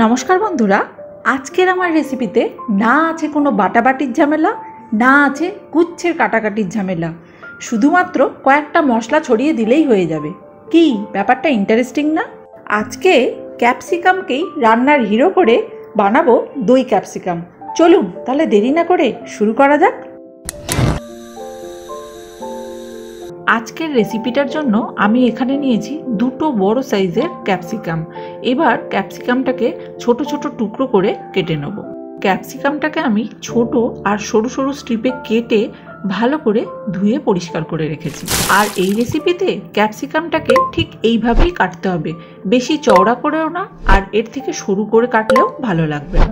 নমস্কার বন্ধুরা, আজকের আমার রেসিপিতে না আছে কোনো বাটাবাটির ঝামেলা, না আছে কুচ্ছের কাটাকাটির ঝামেলা। শুধুমাত্র কয়েকটা মশলা ছড়িয়ে দিলেই হয়ে যাবে। কি ব্যাপারটা ইন্টারেস্টিং না? আজকে ক্যাপসিকামকেই রান্নার হিরো করে বানাবো দই ক্যাপসিকাম। চলুন তাহলে দেরি না করে শুরু করা যাক। আজকের রেসিপিটার জন্য আমি এখানে নিয়েছি দুটো বড় সাইজের ক্যাপসিকাম। এবার ক্যাপসিকামটাকে ছোট ছোট টুকরো করে কেটে নেব। ক্যাপসিকামটাকে আমি ছোট আর সরু সরু স্ট্রিপে কেটে ভালো করে ধুয়ে পরিষ্কার করে রেখেছি। আর এই রেসিপিতে ক্যাপসিকামটাকে ঠিক এইভাবেই কাটতে হবে, বেশি চওড়া করেও না, আর এর থেকে সরু করে কাটলেও ভালো লাগবে না।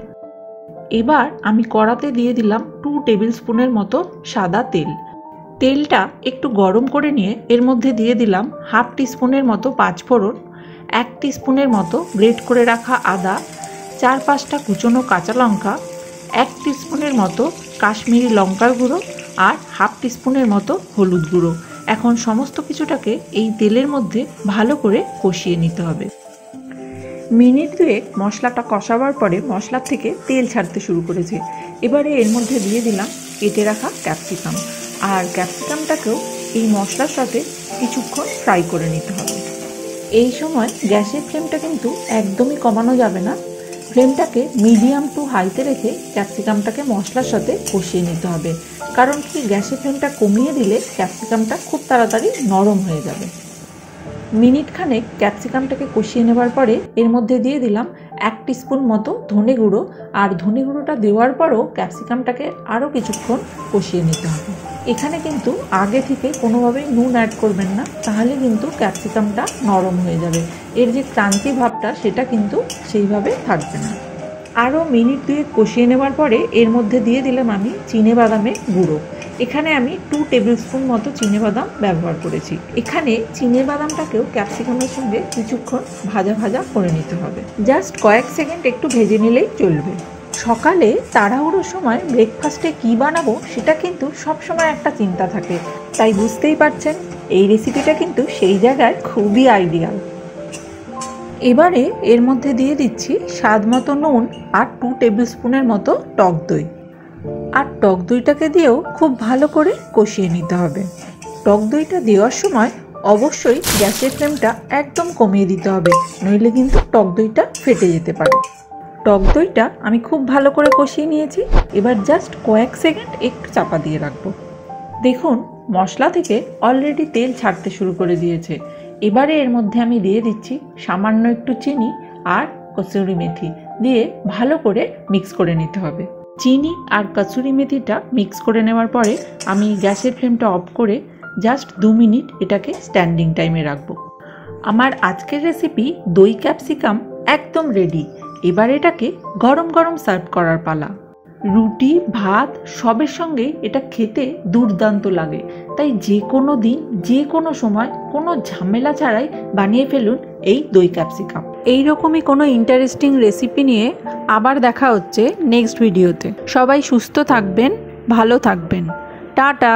এবার আমি কড়াতে দিয়ে দিলাম 2 টেবিল স্পুনের মতো সাদা তেল। তেলটা একটু গরম করে নিয়ে এর মধ্যে দিয়ে দিলাম 1/2 টিস্পুনের মতো পাঁচফোড়ন, 1 টিস্পুনের মতো গ্রেট করে রাখা আদা, 4-5টা কুচনো কাঁচা লঙ্কা, 1 টিস্পুনের মতো কাশ্মীরি লঙ্কার গুঁড়ো আর 1/2 টিস্পুনের মতো হলুদ গুঁড়ো। এখন সমস্ত কিছুটাকে এই তেলের মধ্যে ভালো করে কষিয়ে নিতে হবে। মিনিট 2 মশলাটা কষাবার পরে মশলার থেকে তেল ছাড়তে শুরু করেছে। এবারে এর মধ্যে দিয়ে দিলাম কেটে রাখা ক্যাপসিকাম, আর ক্যাপসিকামটাকেও এই মশলার সাথে কিছুক্ষণ ফ্রাই করে নিতে হবে। এই সময় গ্যাসের ফ্লেমটা কিন্তু একদমই কমানো যাবে না, ফ্লেমটাকে মিডিয়াম টু হাইতে রেখে ক্যাপসিকামটাকে মশলার সাথে কষিয়ে নিতে হবে। কারণ কি, গ্যাসের ফ্লেমটা কমিয়ে দিলে ক্যাপসিকামটা খুব তাড়াতাড়ি নরম হয়ে যাবে। মিনিট খানেক ক্যাপসিকামটাকে কষিয়ে নেবার পরে এর মধ্যে দিয়ে দিলাম 1 টিস্পুন মতো ধনে গুঁড়ো, আর ধনে গুঁড়োটা দেওয়ার পরও ক্যাপসিকামটাকে আরও কিছুক্ষণ কষিয়ে নিতে হবে। এখানে কিন্তু আগে থেকে কোনোভাবেই নুন অ্যাড করবেন না, তাহলে কিন্তু ক্যাপসিকামটা নরম হয়ে যাবে। এর যে ক্রাঞ্চি ভাবটা সেটা কিন্তু সেইভাবে থাকবে না। আরও মিনিট 2 কষিয়ে নেওয়ার পরে এর মধ্যে দিয়ে দিলাম আমি চিনেবাদামের গুঁড়ো। এখানে আমি 2 টেবিল স্পুন মতো চিনেবাদাম ব্যবহার করেছি। এখানে চিনেবাদামটাকেও ক্যাপসিকামের সঙ্গে কিছুক্ষণ ভাজা ভাজা করে নিতে হবে। জাস্ট কয়েক সেকেন্ড একটু ভেজে নিলেই চলবে। সকালে তাড়াহুড়োর সময় ব্রেকফাস্টে কী বানাবো সেটা কিন্তু সবসময় একটা চিন্তা থাকে, তাই বুঝতেই পারছেন এই রেসিপিটা কিন্তু সেই জায়গায় খুবই আইডিয়াল। এবারে এর মধ্যে দিয়ে দিচ্ছি স্বাদ মতো নুন আর 2 টেবিল স্পুনের মতো টক দই। আর টক দইটাকে দিয়েও খুব ভালো করে কষিয়ে নিতে হবে। টক দইটা দেওয়ার সময় অবশ্যই গ্যাসের ফ্লেমটা একদম কমিয়ে দিতে হবে, নইলে কিন্তু টক দইটা ফেটে যেতে পারে। টক দইটা আমি খুব ভালো করে কষিয়ে নিয়েছি। এবার জাস্ট কয়েক সেকেন্ড একটু চাপা দিয়ে রাখবো। দেখুন মশলা থেকে অলরেডি তেল ছাড়তে শুরু করে দিয়েছে। এবারে এর মধ্যে আমি দিয়ে দিচ্ছি সামান্য একটু চিনি আর কসুরি মেথি, দিয়ে ভালো করে মিক্স করে নিতে হবে। চিনি আর কসুরি মেথিটা মিক্স করে নেওয়ার পরে আমি গ্যাসের ফ্লেমটা অফ করে জাস্ট 2 মিনিট এটাকে স্ট্যান্ডিং টাইমে রাখবো। আমার আজকের রেসিপি দই ক্যাপসিকাম একদম রেডি। এবার এটাকে গরম গরম সার্ভ করার পালা। রুটি ভাত সবের সঙ্গে এটা খেতে দুর্দান্ত লাগে। তাই যে কোনো দিন যে কোনো সময় কোনো ঝামেলা ছাড়াই বানিয়ে ফেলুন এই দই ক্যাপসিকাম। এইরকমই কোনো ইন্টারেস্টিং রেসিপি নিয়ে আবার দেখা হচ্ছে নেক্সট ভিডিওতে। সবাই সুস্থ থাকবেন, ভালো থাকবেন। টাটা।